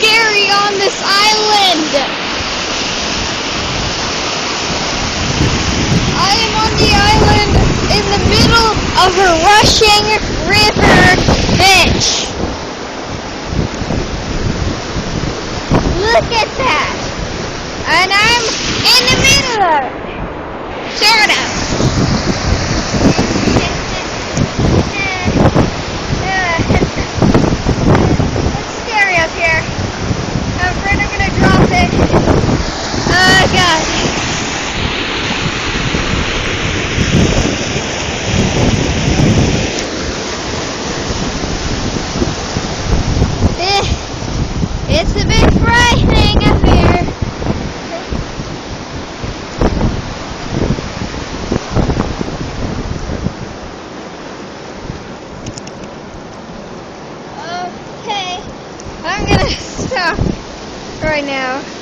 scary on this island. I am on the island in the middle of a rushing river ditch. Look at that. And I'm in the middle of it. Sort of. It's scary up here. I'm afraid I'm gonna drop it. Oh God. It's a bit frightening up here. Okay, I'm gonna stop right now.